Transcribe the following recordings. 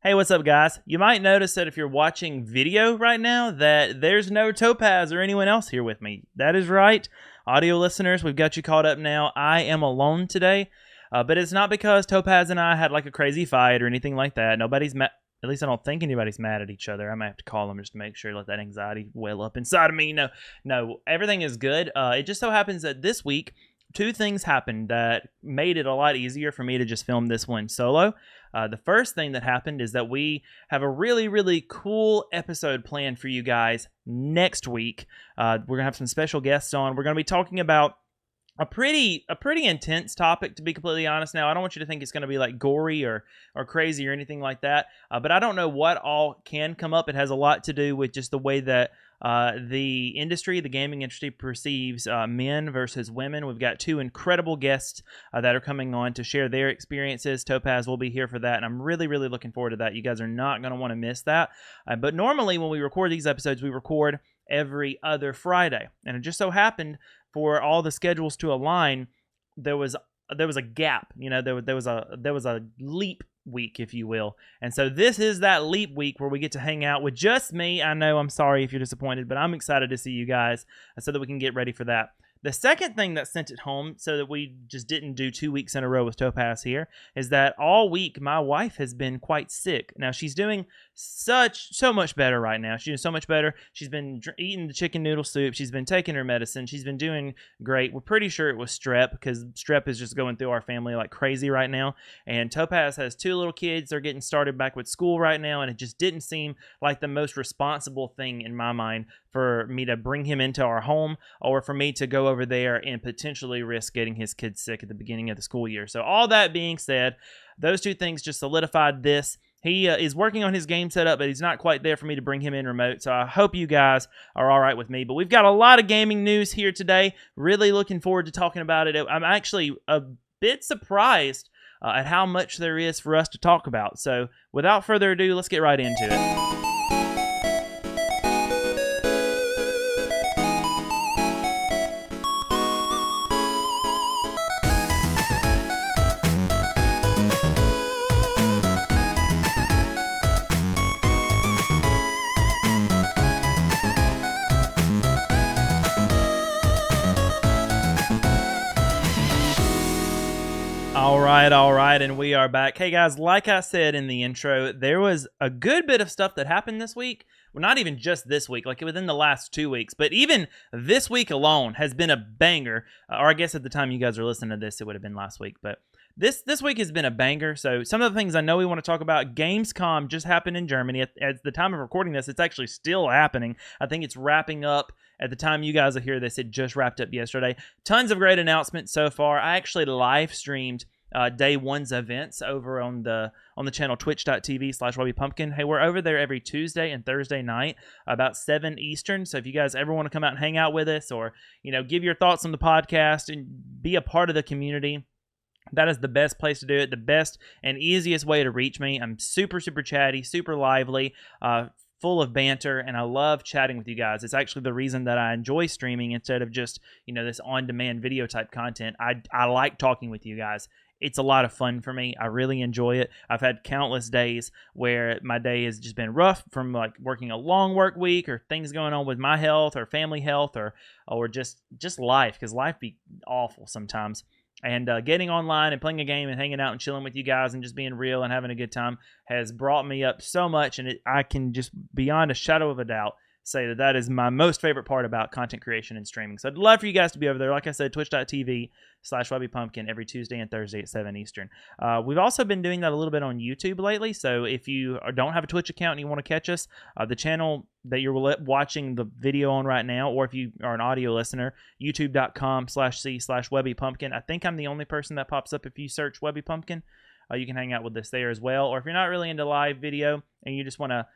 Hey, what's up, guys? You might notice that if you're watching video right now that there's no Topaz or anyone else here with me. That is right. Audio listeners, we've got you caught up now. I am alone today, but it's not because Topaz and I had like a crazy fight or anything like that. Nobody's mad. At least I don't think anybody's mad at each other. I might have to call them just to make sure, let that anxiety well up inside of me. No, everything is good. It just so happens that this week, two things happened that made it a lot easier for me to just film this one solo. The first thing that happened is that we have a really, really cool episode planned for you guys next week. We're going to have some special guests on. We're going to be talking about a pretty intense topic, to be completely honest. Now, I don't want you to think it's going to be like gory or crazy or anything like that, but I don't know what all can come up. It has a lot to do with just the way that the gaming industry perceives men versus women. We've got two incredible guests that are coming on to share their experiences. Topaz will be here for that, and I'm really, really looking forward to that. You guys are not going to want to miss that. But normally when we record these episodes, we record every other Friday, and it just so happened for all the schedules to align, there was a gap. You know, there was a leap week, if you will. And so this is that leap week where we get to hang out with just me. I know, I'm sorry if you're disappointed, but I'm excited to see you guys so that we can get ready for that. The second thing that sent it home so that we just didn't do 2 weeks in a row with Topaz here is that all week my wife has been quite sick. Now she's doing so much better right now. She's doing so much better. She's been eating the chicken noodle soup. She's been taking her medicine. She's been doing great. We're pretty sure it was strep because strep is just going through our family like crazy right now. And Topaz has two little kids. They're getting started back with school right now, and it just didn't seem like the most responsible thing in my mind for me to bring him into our home or for me to go over there and potentially risk getting his kids sick at the beginning of the school year. So all that being said, those two things just solidified this. He is working on his game setup, but he's not quite there for me to bring him in remote. So I hope you guys are all right with me. But we've got a lot of gaming news here today. Really looking forward to talking about it. I'm actually a bit surprised at how much there is for us to talk about. So without further ado, let's get right into it. All right, and we are back. Hey guys, like I said in the intro, there was a good bit of stuff that happened this week. Well, not even just this week, like within the last 2 weeks, but even this week alone has been a banger. Or I guess at the time you guys are listening to this, it would have been last week, but this week has been a banger. So some of the things I know we want to talk about, GamesCom just happened in Germany. At the time of recording this, it's actually still happening. I think it's wrapping up. At the time you guys will hear this, it just wrapped up yesterday. Tons of great announcements so far. I actually live streamed day one's events over on the channel twitch.tv/webbypumpkin. Hey, we're over there every Tuesday and Thursday night about 7 Eastern. So if you guys ever want to come out and hang out with us or, give your thoughts on the podcast and be a part of the community, that is the best place to do it. The best and easiest way to reach me. I'm super, super chatty, super lively, full of banter, and I love chatting with you guys. It's actually the reason that I enjoy streaming instead of just, this on-demand video type content. I like talking with you guys. It's a lot of fun for me. I really enjoy it. I've had countless days where my day has just been rough from like working a long work week or things going on with my health or family health or just life, because life be awful sometimes. And getting online and playing a game and hanging out and chilling with you guys and just being real and having a good time has brought me up so much. And I can just, beyond a shadow of a doubt, say that is my most favorite part about content creation and streaming. So I'd love for you guys to be over there. Like I said, twitch.tv/webbypumpkin every Tuesday and Thursday at 7 Eastern. We've also been doing that a little bit on YouTube lately. So if you don't have a Twitch account and you want to catch us, the channel that you're watching the video on right now, or if you are an audio listener, youtube.com/c/webbypumpkin. I think I'm the only person that pops up if you search webbypumpkin. You can hang out with us there as well. Or if you're not really into live video and you just want to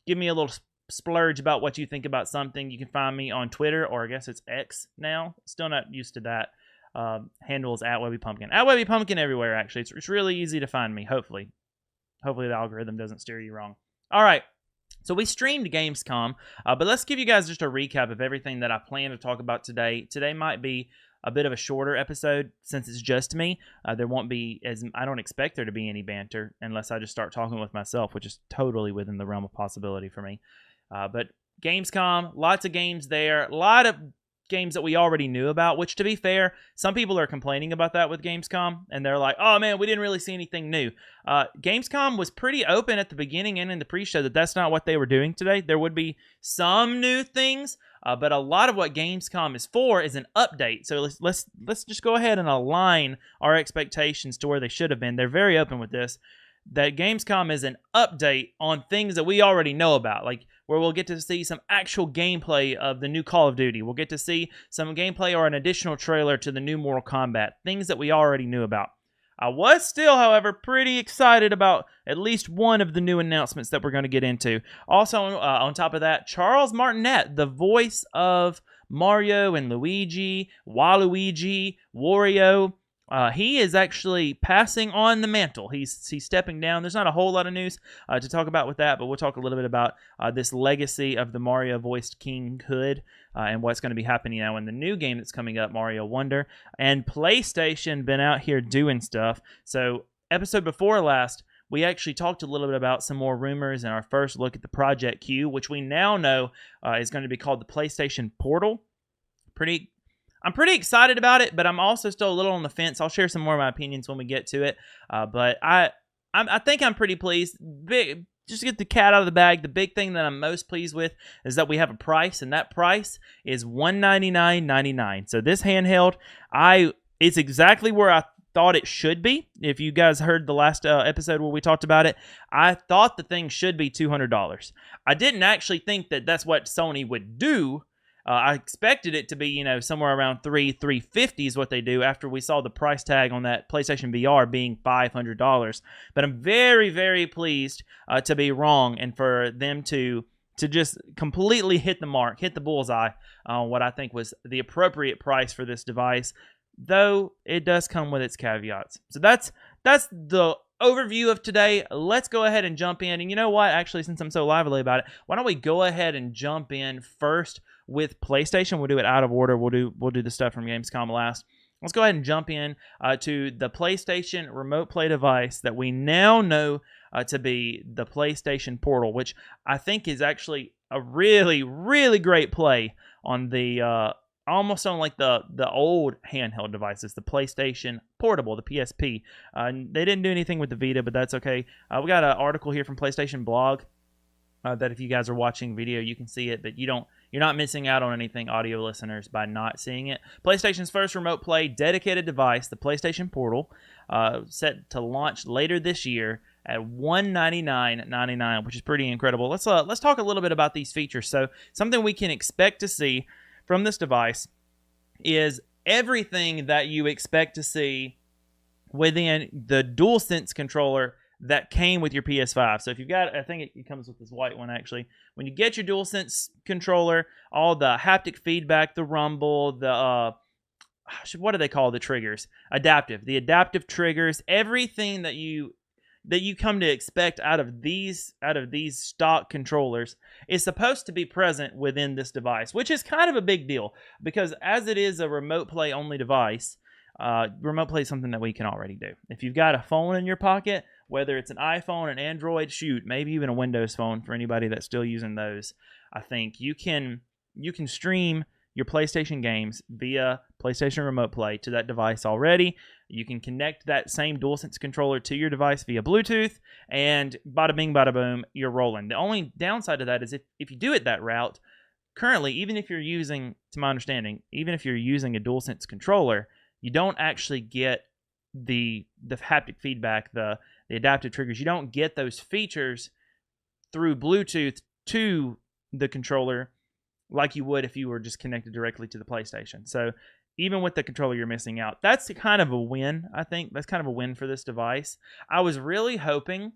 give me a little splurge about what you think about something, you can find me on Twitter, or I guess it's X now. Still not used to that. Handle is @webbypumpkin. @webbypumpkin everywhere, actually. It's really easy to find me, hopefully. Hopefully the algorithm doesn't steer you wrong. All right. So we streamed Gamescom, but let's give you guys just a recap of everything that I plan to talk about today. Today might be a bit of a shorter episode since it's just me. There won't be I don't expect there to be any banter unless I just start talking with myself, which is totally within the realm of possibility for me. But Gamescom, lots of games there, a lot of games that we already knew about, which, to be fair, some people are complaining about that with Gamescom, and they're like, oh man, we didn't really see anything new. Gamescom was pretty open at the beginning and in the pre-show that that's not what they were doing today. There would be some new things, but a lot of what Gamescom is for is an update. So let's just go ahead and align our expectations to where they should have been. They're very open with this, that Gamescom is an update on things that we already know about, like where we'll get to see some actual gameplay of the new Call of Duty. We'll get to see some gameplay or an additional trailer to the new Mortal Kombat, things that we already knew about. I was still, however, pretty excited about at least one of the new announcements that we're going to get into. Also, on top of that, Charles Martinet, the voice of Mario and Luigi, Waluigi, Wario, he is actually passing on the mantle. He's stepping down. There's not a whole lot of news to talk about with that, but we'll talk a little bit about this legacy of the Mario-voiced King Hood and what's going to be happening now in the new game that's coming up, Mario Wonder. And PlayStation been out here doing stuff. So episode before last, we actually talked a little bit about some more rumors and our first look at the Project Q, which we now know is going to be called the PlayStation Portal. I'm pretty excited about it, but I'm also still a little on the fence. I'll share some more of my opinions when we get to it. But I think I'm pretty pleased. Just to get the cat out of the bag, the big thing that I'm most pleased with is that we have a price, and that price is $199.99. So this handheld, it's exactly where I thought it should be. If you guys heard the last episode where we talked about it, I thought the thing should be $200. I didn't actually think that that's what Sony would do. I expected it to be, somewhere around $350 is what they do after we saw the price tag on that PlayStation VR being $500. But I'm very, very pleased to be wrong and for them to just completely hit the mark, hit the bullseye on what I think was the appropriate price for this device, though it does come with its caveats. So that's the overview of today. Let's go ahead and jump in. And you know what? Actually, since I'm so lively about it, why don't we go ahead and jump in first with PlayStation? We'll do it out of order. We'll do the stuff from Gamescom last. Let's go ahead and jump in to the PlayStation Remote Play device that we now know to be the PlayStation Portal, which I think is actually a really, really great play on the almost on like the old handheld devices, the PlayStation Portable, the PSP. They didn't do anything with the Vita, but that's okay. We got an article here from PlayStation Blog that if you guys are watching video, you can see it, but you're not missing out on anything, audio listeners, by not seeing it. PlayStation's first remote play dedicated device, the PlayStation Portal, set to launch later this year at $199.99, which is pretty incredible. Let's talk a little bit about these features. So something we can expect to see from this device is everything that you expect to see within the DualSense controller that came with your PS5. So if you've got, I think it comes with this white one actually. When you get your DualSense controller, all the haptic feedback, the rumble, the what do they call the triggers? The adaptive triggers, everything that you come to expect out of these stock controllers is supposed to be present within this device, which is kind of a big deal because as it is a remote play only device, remote play is something that we can already do. If you've got a phone in your pocket, whether it's an iPhone, an Android, maybe even a Windows phone for anybody that's still using those, I think you can stream your PlayStation games via PlayStation Remote Play to that device already. You can connect that same DualSense controller to your device via Bluetooth, and bada bing, bada boom, you're rolling. The only downside to that is if you do it that route, currently, even if you're using, to my understanding, even if you're using a DualSense controller, you don't actually get the haptic feedback, the adaptive triggers. You don't get those features through Bluetooth to the controller like you would if you were just connected directly to the PlayStation. So even with the controller, you're missing out. That's kind of a win, I think. That's kind of a win for this device. I was really hoping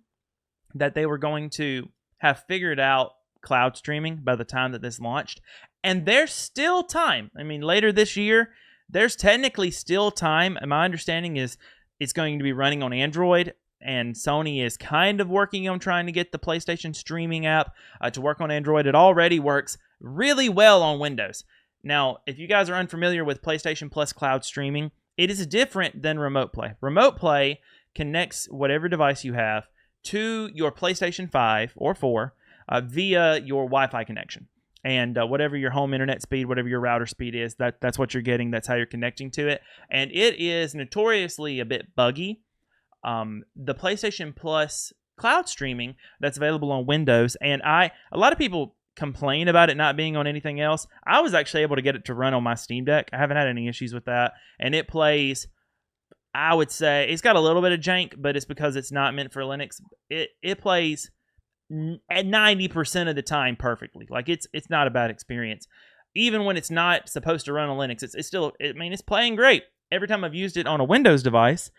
that they were going to have figured out cloud streaming by the time that this launched. And there's still time. I mean, later this year, there's technically still time. And my understanding is it's going to be running on Android. And Sony is kind of working on trying to get the PlayStation streaming app to work on Android. It already works really well on Windows. Now, if you guys are unfamiliar with PlayStation Plus cloud streaming, it is different than Remote Play. Remote Play connects whatever device you have to your PlayStation 5 or 4 via your Wi-Fi connection. And whatever your home internet speed, whatever your router speed is, that's what you're getting. That's how you're connecting to it. And it is notoriously a bit buggy. The PlayStation Plus cloud streaming that's available on Windows, and a lot of people complain about it not being on anything else. I was actually able to get it to run on my Steam Deck. I haven't had any issues with that. And it plays, I would say, it's got a little bit of jank, but it's because it's not meant for Linux. It plays at 90% of the time perfectly. Like it's not a bad experience. Even when it's not supposed to run on Linux, it's still, it's playing great. Every time I've used it on a Windows device,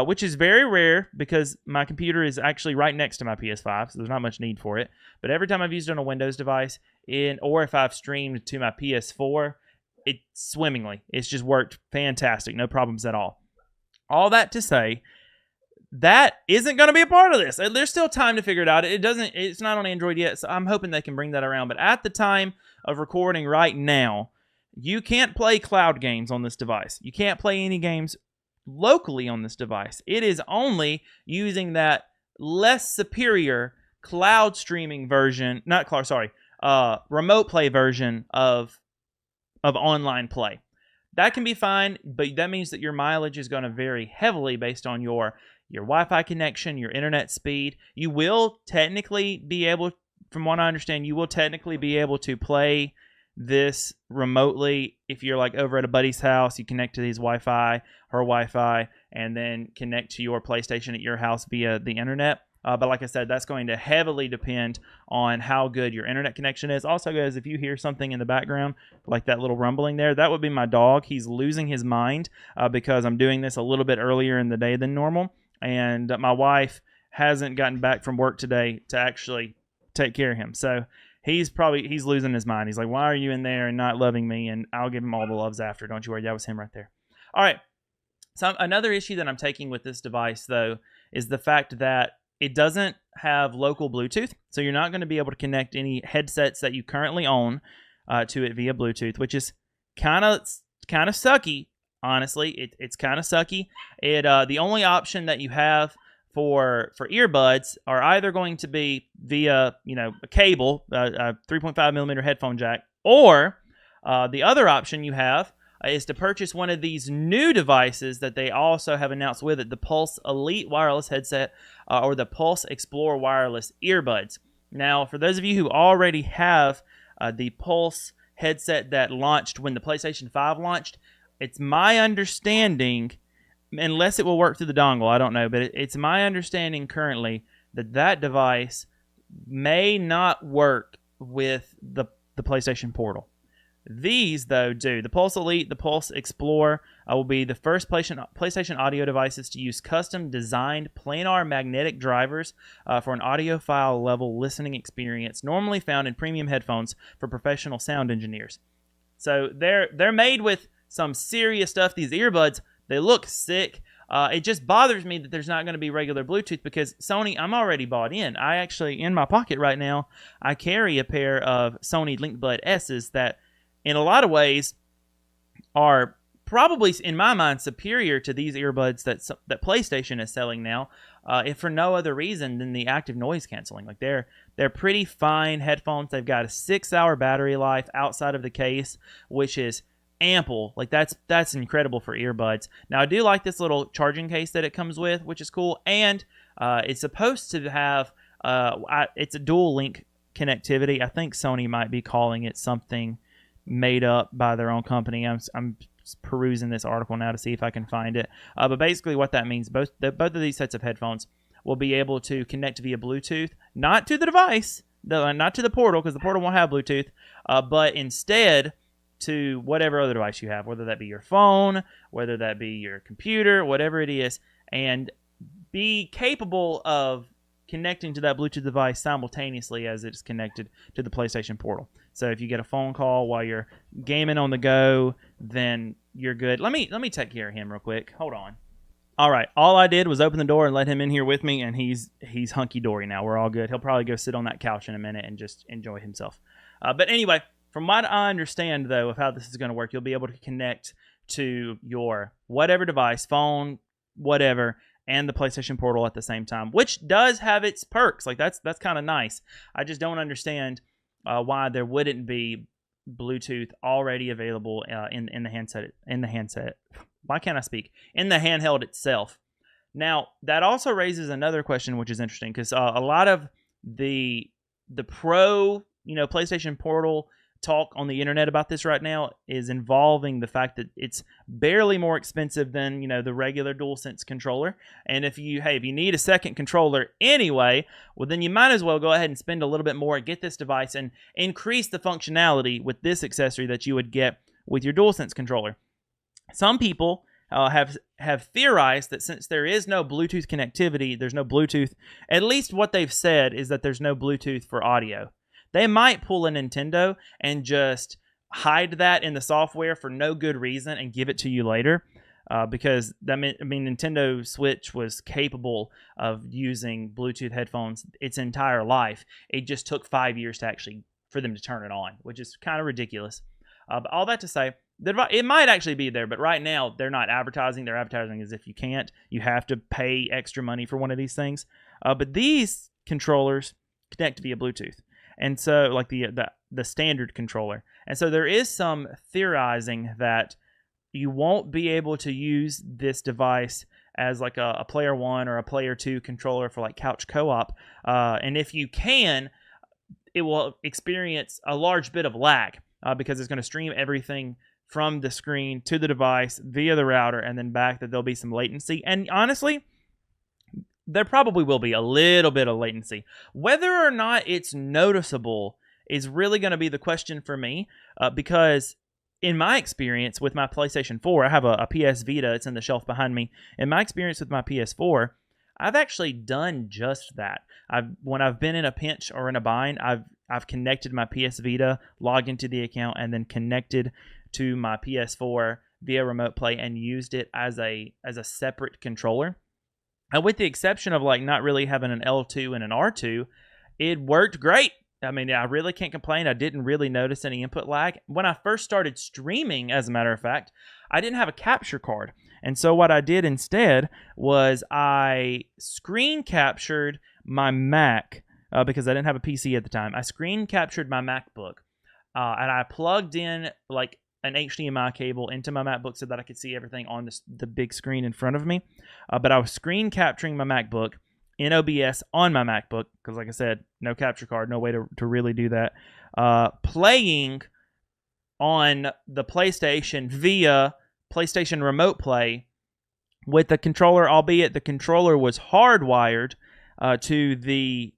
which is very rare because my computer is actually right next to my PS5, so there's not much need for it. But every time I've used it on a Windows device, or if I've streamed to my PS4, it's swimmingly. It's just worked fantastic, no problems at all. All that to say, that isn't going to be a part of this. There's still time to figure it out. It's not on Android yet, so I'm hoping they can bring that around. But at the time of recording right now, you can't play cloud games on this device. You can't play any games locally on this device. It is only using that less superior cloud streaming version, remote play version of online play. That can be fine, but that means that your mileage is going to vary heavily based on your Wi-Fi connection, your internet speed. You will technically be able, from what I understand, to play this remotely. If you're like over at a buddy's house, you connect to his Wi-Fi, her Wi-Fi, and then connect to your PlayStation at your house via the internet. But like I said, that's going to heavily depend on how good your internet connection is. Also, guys, if you hear something in the background, like that little rumbling there, that would be my dog. He's losing his mind because I'm doing this a little bit earlier in the day than normal. And my wife hasn't gotten back from work today to actually take care of him. So he's losing his mind. He's like, why are you in there and not loving me? And I'll give him all the loves after. Don't you worry. That was him right there. All right. So another issue that I'm taking with this device, though, is the fact that it doesn't have local Bluetooth. So you're not going to be able to connect any headsets that you currently own to it via Bluetooth, which is kind of sucky. Honestly, it's kind of sucky. The only option that you have for earbuds are either going to be via a cable, a 3.5 millimeter headphone jack, or the other option you have is to purchase one of these new devices that they also have announced with it, the Pulse Elite wireless headset or the Pulse Explorer wireless earbuds. Now, for those of you who already have the Pulse headset that launched when the PlayStation 5 launched, it's my understanding, unless it will work through the dongle, I don't know, but it's my understanding currently that device may not work with the PlayStation Portal. These, though, do. The Pulse Elite, the Pulse Explorer will be the first PlayStation audio devices to use custom-designed planar magnetic drivers for an audiophile-level listening experience normally found in premium headphones for professional sound engineers. So they're made with some serious stuff. These earbuds, they look sick. It just bothers me that there's not going to be regular Bluetooth because Sony, I'm already bought in. I actually, in my pocket right now, I carry a pair of Sony LinkBud S's that in a lot of ways are probably, in my mind, superior to these earbuds that PlayStation is selling now, if for no other reason than the active noise canceling. Like they're pretty fine headphones. They've got a 6-hour battery life outside of the case, which is ample. Like that's incredible for earbuds. Now I do like this little charging case that it comes with, which is cool, and it's supposed to have it's a dual link connectivity. I think Sony might be calling it something made up by their own company. I'm perusing this article now to see if I can find it. But basically what that means, both of these sets of headphones will be able to connect via Bluetooth, not to the device, not to the Portal, because the Portal won't have Bluetooth, but instead to whatever other device you have, whether that be your phone, whether that be your computer, whatever it is, and be capable of connecting to that Bluetooth device simultaneously as it's connected to the PlayStation Portal. So if you get a phone call while you're gaming on the go, then you're good. Let me take care of him real quick. Hold on. All right. All I did was open the door and let him in here with me, and he's hunky-dory now. We're all good. He'll probably go sit on that couch in a minute and just enjoy himself. But anyway, From what I understand, though, of how this is going to work, you'll be able to connect to your whatever device, phone, whatever, and the PlayStation Portal at the same time, which does have its perks. Like that's kind of nice. I just don't understand why there wouldn't be Bluetooth already available in the handset. Why can't I speak? In the handheld itself. Now that also raises another question, which is interesting because a lot of the pro, PlayStation Portal talk on the internet about this right now is involving the fact that it's barely more expensive than the regular DualSense controller. And if you need a second controller anyway, well then you might as well go ahead and spend a little bit more, get this device, and increase the functionality with this accessory that you would get with your DualSense controller. Some people have theorized that since there is no Bluetooth connectivity, there's no Bluetooth. At least what they've said is that there's no Bluetooth for audio. They might pull a Nintendo and just hide that in the software for no good reason and give it to you later, because Nintendo Switch was capable of using Bluetooth headphones its entire life. It just took 5 years for them to turn it on, which is kind of ridiculous. But all that to say, it might actually be there, but right now they're not advertising. They're advertising as if you have to pay extra money for one of these things. But these controllers connect via Bluetooth. And so, like the standard controller. And so there is some theorizing that you won't be able to use this device as like a player 1 or a player 2 controller for like couch co-op. And if you can, it will experience a large bit of lag because it's going to stream everything from the screen to the device via the router and then back, that there'll be some latency. And honestly, there probably will be a little bit of latency. Whether or not it's noticeable is really going to be the question for me, because in my experience with my PlayStation 4, I have a PS Vita. It's in the shelf behind me. In my experience with my PS4, I've actually done just that. When I've been in a pinch or in a bind, I've connected my PS Vita, logged into the account, and then connected to my PS4 via Remote Play and used it as a separate controller. And with the exception of like not really having an L2 and an R2, it worked great. I mean, I really can't complain. I didn't really notice any input lag. When I first started streaming, as a matter of fact, I didn't have a capture card. And so what I did instead was I screen captured my Mac because I didn't have a PC at the time. I screen captured my MacBook and I plugged in like an HDMI cable into my MacBook so that I could see everything on the big screen in front of me. But I was screen capturing my MacBook in OBS on my MacBook because, like I said, no capture card, no way to really do that. Playing on the PlayStation via PlayStation Remote Play with the controller, albeit the controller was hardwired to the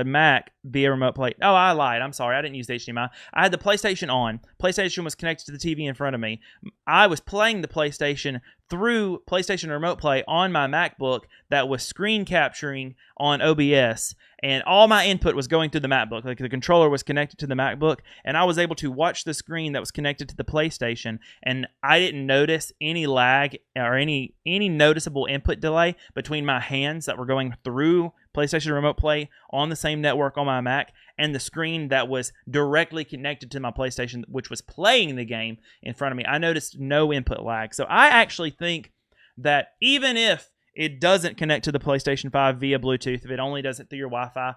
Mac via Remote Play. Oh, I lied. I'm sorry. I didn't use the HDMI. I had the PlayStation on. PlayStation was connected to the TV in front of me. I was playing the PlayStation through PlayStation Remote Play on my MacBook that was screen capturing on OBS, and all my input was going through the MacBook. Like the controller was connected to the MacBook, and I was able to watch the screen that was connected to the PlayStation, and I didn't notice any lag or any noticeable input delay between my hands that were going through PlayStation Remote Play on the same network on my Mac and the screen that was directly connected to my PlayStation, which was playing the game in front of me. I noticed no input lag. So I actually think that even if it doesn't connect to the PlayStation 5 via Bluetooth, if it only does it through your Wi-Fi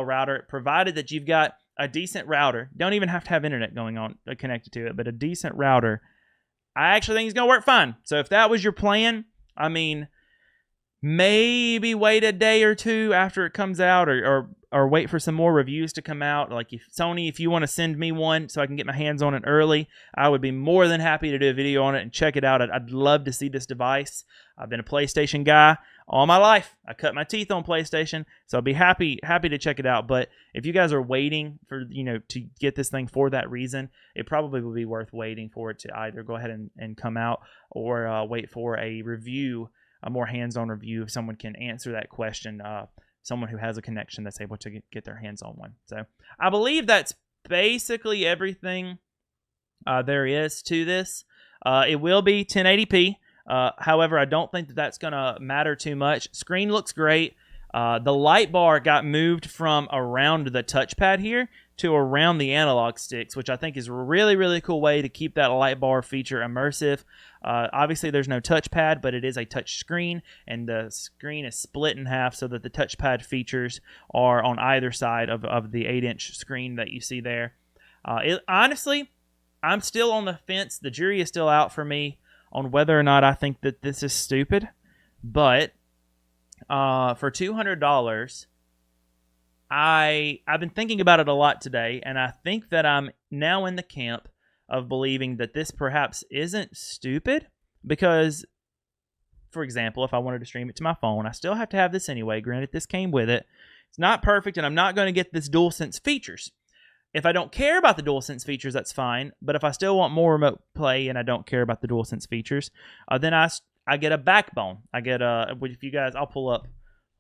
router, provided that you've got a decent router, don't even have to have internet going on connected to it, but a decent router, I actually think it's going to work fine. So if that was your plan, I mean, maybe wait a day or two after it comes out, or wait for some more reviews to come out. Like if you want to send me one so I can get my hands on it early, I would be more than happy to do a video on it and check it out. I'd love to see this device. I've been a PlayStation guy all my life. I cut my teeth on PlayStation, so I'll be happy to check it out. But if you guys are waiting for to get this thing for that reason, it probably will be worth waiting for it to either go ahead and come out, or wait for a review, a more hands-on review, if someone can answer that question, someone who has a connection that's able to get their hands on one. So I believe that's basically everything there is to this. It will be 1080p. However, I don't think that's going to matter too much. Screen looks great. The light bar got moved from around the touchpad here to around the analog sticks, which I think is a really, really cool way to keep that light bar feature immersive. Obviously, there's no touchpad, but it is a touch screen, and the screen is split in half so that the touchpad features are on either side of the 8-inch screen that you see there. Honestly, I'm still on the fence. The jury is still out for me on whether or not I think that this is stupid, but for $200, I've been thinking about it a lot today, and I think that I'm now in the camp of believing that this perhaps isn't stupid because, for example, if I wanted to stream it to my phone, I still have to have this anyway. Granted, this came with it. It's not perfect, and I'm not going to get this DualSense features. If I don't care about the DualSense features, that's fine, but if I still want more remote play and I don't care about the DualSense features, then I get a backbone. I get if you guys, I'll pull up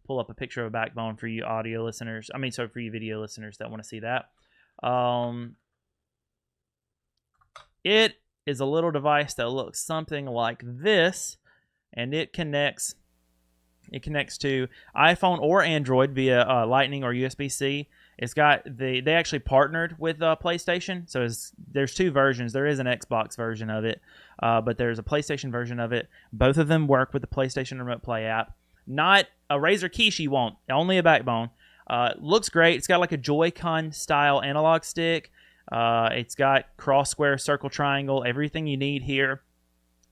a picture of a backbone for you audio listeners. For you video listeners that want to see that. It is a little device that looks something like this, and it connects to iPhone or Android via Lightning or USB-C. It's got they actually partnered with PlayStation, so there's two versions. There is an Xbox version of it, but there's a PlayStation version of it. Both of them work with the PlayStation Remote Play app. Not a Razer Kishi won't, only a backbone. Looks great. It's got like a Joy-Con style analog stick. It's got cross, square, circle, triangle, everything you need here.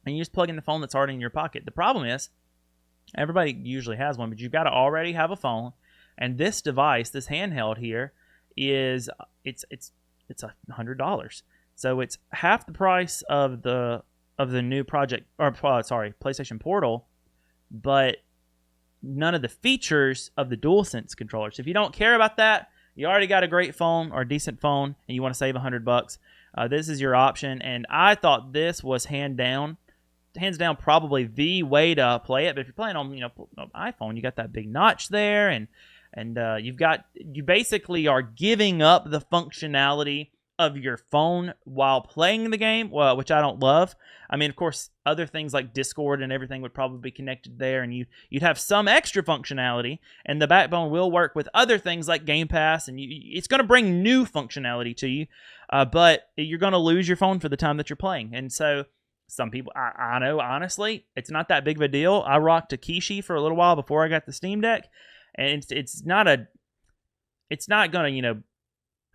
And you just plug in the phone that's already in your pocket. The problem is, everybody usually has one, but you've got to already have a phone. And this device, this handheld here, it's $100. So it's half the price of the new PlayStation Portal, but none of the features of the DualSense controller. So if you don't care about that, you already got a great phone or a decent phone, and you want to save $100, this is your option. And I thought this was hands down probably the way to play it. But if you're playing on iPhone, you got that big notch there, and you basically are giving up the functionality of your phone while playing the game, which I don't love. I mean, of course, other things like Discord and everything would probably be connected there, and you'd have some extra functionality, and the backbone will work with other things like Game Pass, and it's going to bring new functionality to you, but you're going to lose your phone for the time that you're playing. And so some people, I know, honestly, it's not that big of a deal. I rocked a Kishi for a little while before I got the Steam Deck, and it's not going to,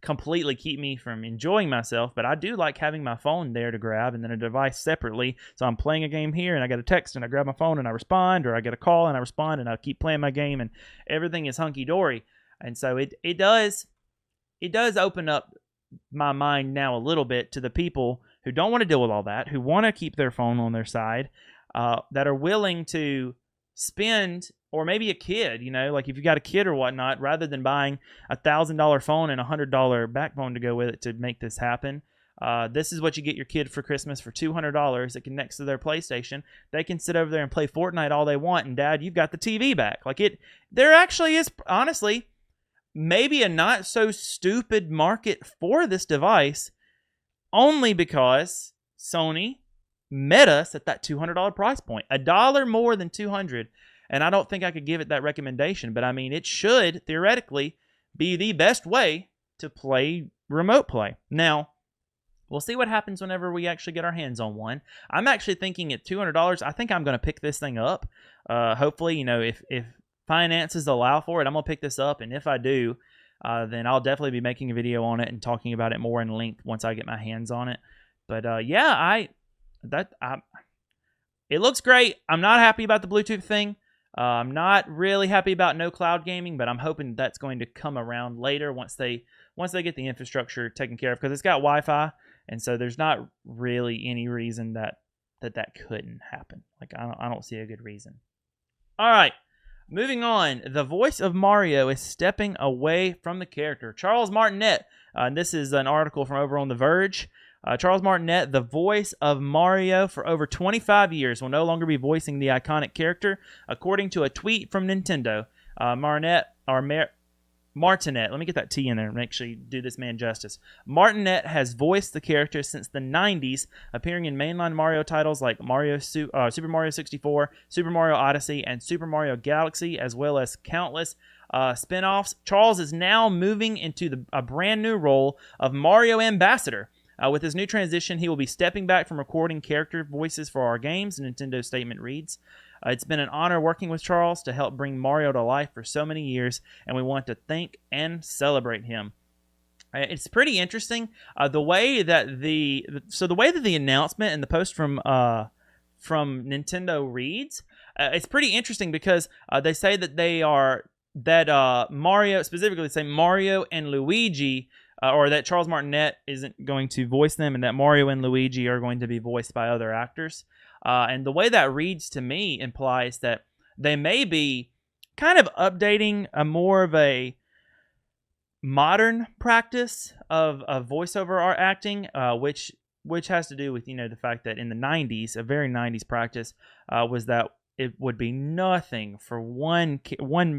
completely keep me from enjoying myself, but I do like having my phone there to grab and then a device separately. So I'm playing a game here and I get a text and I grab my phone and I respond, or I get a call and I respond, and I keep playing my game, and everything is hunky-dory. And so it does open up my mind now a little bit to the people who don't want to deal with all that, who want to keep their phone on their side, that are willing to spend, or maybe a kid, like if you got a kid or whatnot, rather than buying $1,000 phone and $100 backbone to go with it to make this happen. This is what you get your kid for Christmas for $200. It connects to their PlayStation. They can sit over there and play Fortnite all they want, and Dad, you've got the TV back. There actually is, honestly, maybe a not so stupid market for this device, only because Sony met us at that $200 price point, $1 more than $200. And I don't think I could give it that recommendation, but I mean, it should theoretically be the best way to play remote play. Now, we'll see what happens whenever we actually get our hands on one. I'm actually thinking at $200, I think I'm going to pick this thing up. Hopefully, if finances allow for it, I'm going to pick this up. And if I do, then I'll definitely be making a video on it and talking about it more in length once I get my hands on it. But it looks great. I'm not happy about the Bluetooth thing. I'm not really happy about no cloud gaming, but I'm hoping that's going to come around later once they get the infrastructure taken care of, because it's got Wi-Fi, and so there's not really any reason that couldn't happen. I don't see a good reason. All right, moving on. The voice of Mario is stepping away from the character. Charles Martinet, and this is an article from over on The Verge. Charles Martinet, the voice of Mario for over 25 years, will no longer be voicing the iconic character, according to a tweet from Nintendo. Martinet Martinet. Let me get that T in there and make sure you do this man justice. Martinet has voiced the character since the 90s, appearing in mainline Mario titles like Super Mario 64, Super Mario Odyssey, and Super Mario Galaxy, as well as countless spin-offs. Charles is now moving into a brand new role of Mario Ambassador. With his new transition, he will be stepping back from recording character voices for our games, Nintendo statement reads. It's been an honor working with Charles to help bring Mario to life for so many years, and we want to thank and celebrate him. It's pretty interesting the way that the announcement and the post from Nintendo reads. It's pretty interesting because they say that Mario, specifically say Mario and Luigi, or that Charles Martinet isn't going to voice them, and that Mario and Luigi are going to be voiced by other actors. And the way that reads to me implies that they may be kind of updating a more of a modern practice of voiceover art acting, which has to do with, the fact that in the 90s, a very 90s practice was that it would be nothing for one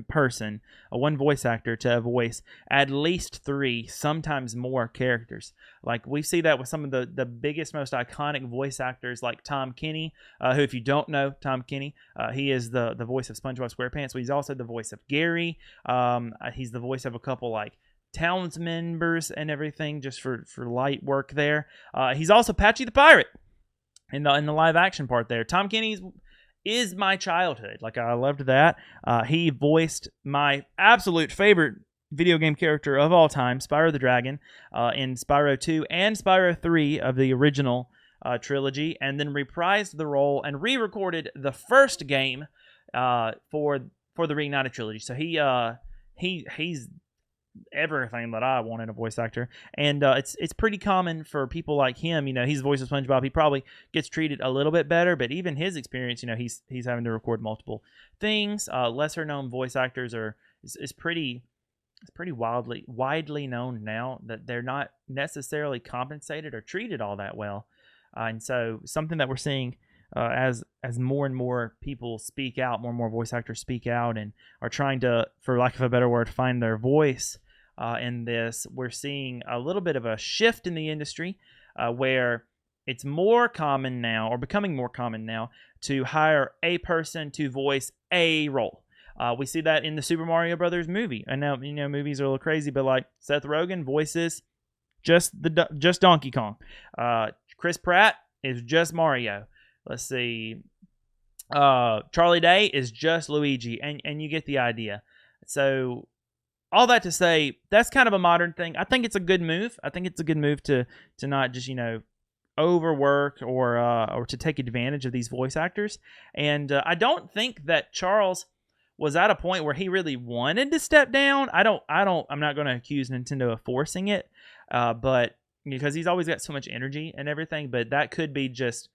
person, one voice actor, to voice at least 3, sometimes more characters. Like we see that with some of the biggest, most iconic voice actors, like Tom Kenny, who, if you don't know Tom Kenny, he is the voice of SpongeBob SquarePants, but he's also the voice of Gary. He's the voice of a couple like Towns members and everything, just for light work there. He's also Patchy the Pirate in the live action part there. Tom Kenny is my childhood. Like, I loved that. He voiced my absolute favorite video game character of all time, Spyro the Dragon, in Spyro 2 and Spyro 3 of the original trilogy, and then reprised the role and re-recorded the first game for the Reignited trilogy. So he's everything that I want in a voice actor, and it's pretty common for people like him. He's the voice of SpongeBob. He probably gets treated a little bit better, but even his experience, he's having to record multiple things. Lesser known voice actors is pretty widely known now that they're not necessarily compensated or treated all that well, and so something that we're seeing as more and more people speak out, more and more voice actors speak out and are trying to, for lack of a better word, find their voice in this. We're seeing a little bit of a shift in the industry where it's more common now, or becoming more common now, to hire a person to voice a role. We see that in the Super Mario Brothers movie. I know, movies are a little crazy, but like Seth Rogen voices just Donkey Kong. Chris Pratt is just Mario. Let's see. Charlie Day is just Luigi, and you get the idea. So all that to say, that's kind of a modern thing. I think it's a good move. I think it's a good move to not just overwork or to take advantage of these voice actors. And I don't think that Charles was at a point where he really wanted to step down. I'm not going to accuse Nintendo of forcing it, but because he's always got so much energy and everything. But that could be just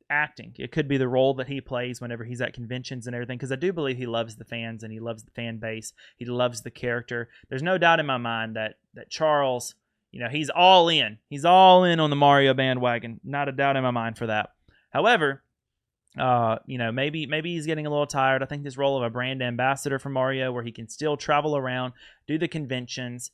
acting. It could be the role that he plays whenever he's at conventions and everything, because I do believe he loves the fans and he loves the fan base. He loves the character. There's no doubt in my mind that Charles, he's all in. He's all in on the Mario bandwagon. Not a doubt in my mind for that. However, maybe he's getting a little tired. I think this role of a brand ambassador for Mario, where he can still travel around, do the conventions,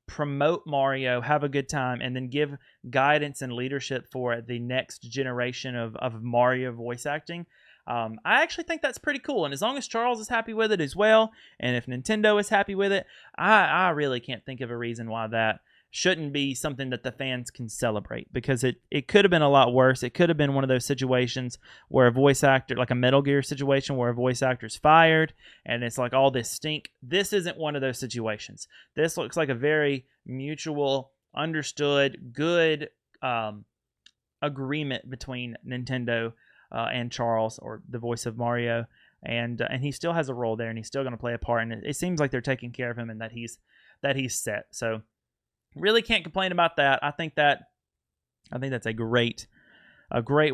promote Mario, have a good time, and then give guidance and leadership for the next generation of Mario voice acting. I actually think that's pretty cool, and as long as Charles is happy with it as well, and if Nintendo is happy with it, I really can't think of a reason why that shouldn't be something that the fans can celebrate, because it could have been a lot worse. It could have been one of those situations where a voice actor, like a Metal Gear situation, where a voice actor's fired and it's like all this stink. This isn't one of those situations. This looks like a very mutual, understood, good agreement between Nintendo and Charles, or the voice of Mario, and he still has a role there, and he's still going to play a part, and it seems like they're taking care of him and that he's set. So really can't complain about that. I think that's a great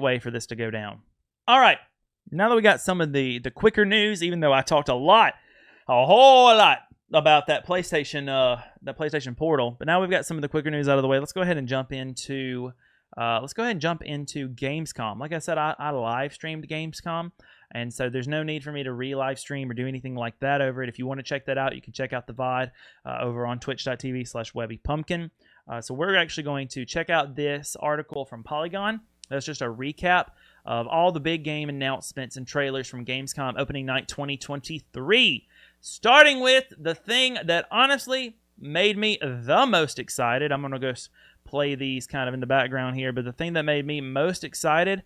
way for this to go down. All right, now that we got some of the quicker news, even though I talked a whole lot about that PlayStation Portal, but now we've got some of the quicker news out of the way. Let's go ahead and jump into Gamescom. Like I said, I live streamed Gamescom, And so there's no need for me to re-live stream or do anything like that over it. If you want to check that out, you can check out the VOD over on twitch.tv/WebbyPumpkin. So we're actually going to check out this article from Polygon. That's just a recap of all the big game announcements and trailers from Gamescom opening night 2023. Starting with the thing that honestly made me the most excited. I'm going to go play these kind of in the background here, but the thing that made me most excited